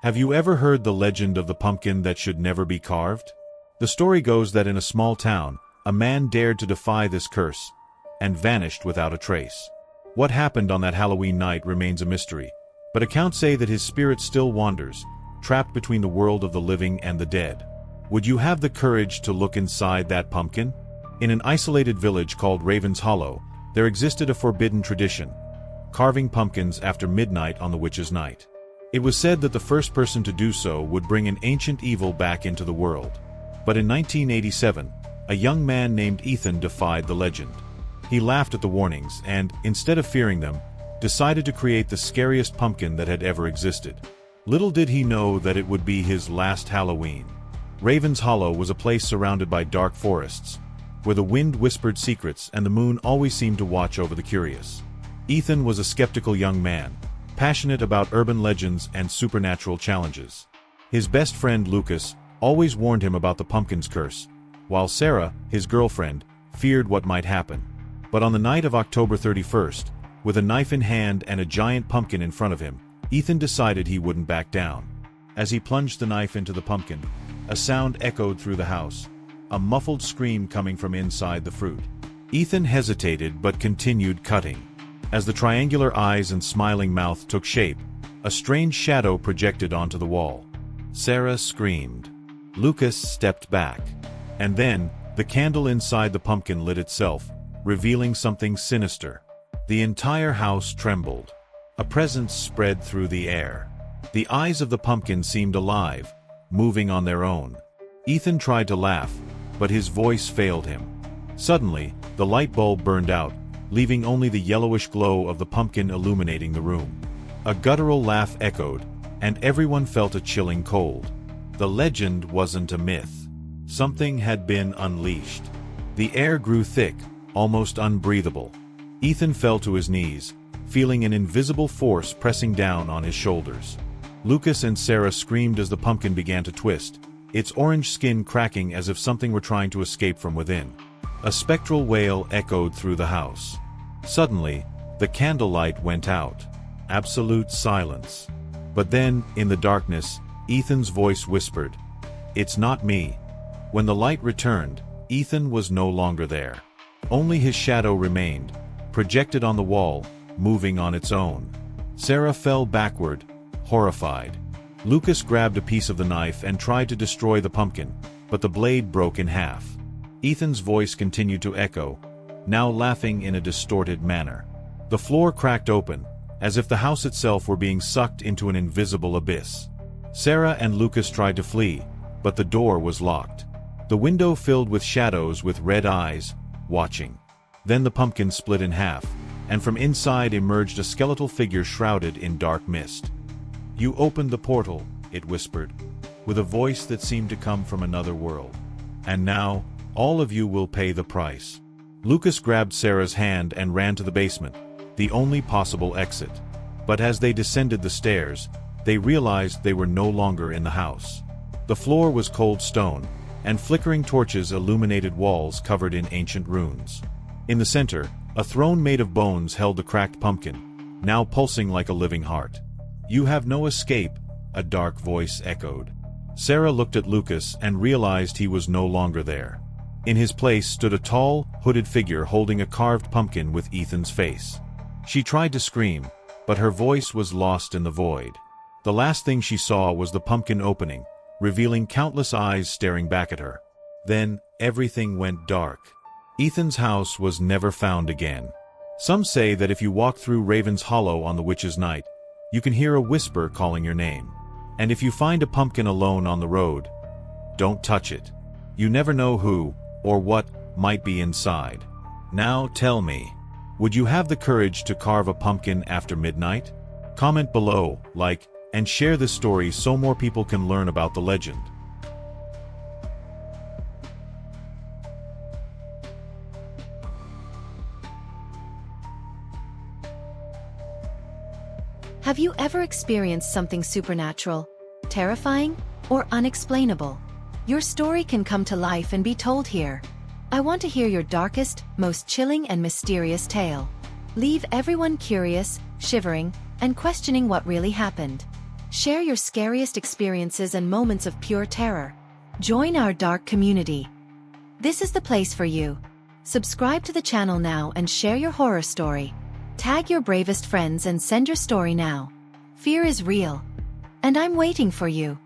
Have you ever heard the legend of the pumpkin that should never be carved? The story goes that in a small town, a man dared to defy this curse and vanished without a trace. What happened on that Halloween night remains a mystery, but accounts say that his spirit still wanders, trapped between the world of the living and the dead. Would you have the courage to look inside that pumpkin? In an isolated village called Raven's Hollow, there existed a forbidden tradition: carving pumpkins after midnight on the witch's night. It was said that the first person to do so would bring an ancient evil back into the world. But in 1987, a young man named Ethan defied the legend. He laughed at the warnings and, instead of fearing them, decided to create the scariest pumpkin that had ever existed. Little did he know that it would be his last Halloween. Raven's Hollow was a place surrounded by dark forests, where the wind whispered secrets and the moon always seemed to watch over the curious. Ethan was a skeptical young man, passionate about urban legends and supernatural challenges. His best friend Lucas always warned him about the pumpkin's curse, while Sarah, his girlfriend, feared what might happen. But on the night of October 31st, with a knife in hand and a giant pumpkin in front of him, Ethan decided he wouldn't back down. As he plunged the knife into the pumpkin, a sound echoed through the house, a muffled scream coming from inside the fruit. Ethan hesitated but continued cutting. As the triangular eyes and smiling mouth took shape, a strange shadow projected onto the wall. Sarah screamed. Lucas stepped back. And then, the candle inside the pumpkin lit itself, revealing something sinister. The entire house trembled. A presence spread through the air. The eyes of the pumpkin seemed alive, moving on their own. Ethan tried to laugh, but his voice failed him. Suddenly, the light bulb burned out, leaving only the yellowish glow of the pumpkin illuminating the room. A guttural laugh echoed, and everyone felt a chilling cold. The legend wasn't a myth. Something had been unleashed. The air grew thick, almost unbreathable. Ethan fell to his knees, feeling an invisible force pressing down on his shoulders. Lucas and Sarah screamed as the pumpkin began to twist, its orange skin cracking as if something were trying to escape from within. A spectral wail echoed through the house. Suddenly, the candlelight went out. Absolute silence. But then, in the darkness, Ethan's voice whispered, "It's not me." When the light returned, Ethan was no longer there. Only his shadow remained, projected on the wall, moving on its own. Sarah fell backward, horrified. Lucas grabbed a piece of the knife and tried to destroy the pumpkin, but the blade broke in half. Ethan's voice continued to echo, now laughing in a distorted manner. The floor cracked open, as if the house itself were being sucked into an invisible abyss. Sarah and Lucas tried to flee, but the door was locked. The window filled with shadows with red eyes, watching. Then the pumpkin split in half, and from inside emerged a skeletal figure shrouded in dark mist. "You opened the portal," it whispered, with a voice that seemed to come from another world. "And now, all of you will pay the price." Lucas grabbed Sarah's hand and ran to the basement, the only possible exit. But as they descended the stairs, they realized they were no longer in the house. The floor was cold stone, and flickering torches illuminated walls covered in ancient runes. In the center, a throne made of bones held the cracked pumpkin, now pulsing like a living heart. "You have no escape," a dark voice echoed. Sarah looked at Lucas and realized he was no longer there. In his place stood a tall, hooded figure holding a carved pumpkin with Ethan's face. She tried to scream, but her voice was lost in the void. The last thing she saw was the pumpkin opening, revealing countless eyes staring back at her. Then, everything went dark. Ethan's house was never found again. Some say that if you walk through Raven's Hollow on the witch's night, you can hear a whisper calling your name. And if you find a pumpkin alone on the road, don't touch it. You never know who, or what, might be inside. Now tell me, would you have the courage to carve a pumpkin after midnight? Comment below, like, and share this story so more people can learn about the legend. Have you ever experienced something supernatural, terrifying, or unexplainable? Your story can come to life and be told here. I want to hear your darkest, most chilling and mysterious tale. Leave everyone curious, shivering, and questioning what really happened. Share your scariest experiences and moments of pure terror. Join our dark community. This is the place for you. Subscribe to the channel now and share your horror story. Tag your bravest friends and send your story now. Fear is real. And I'm waiting for you.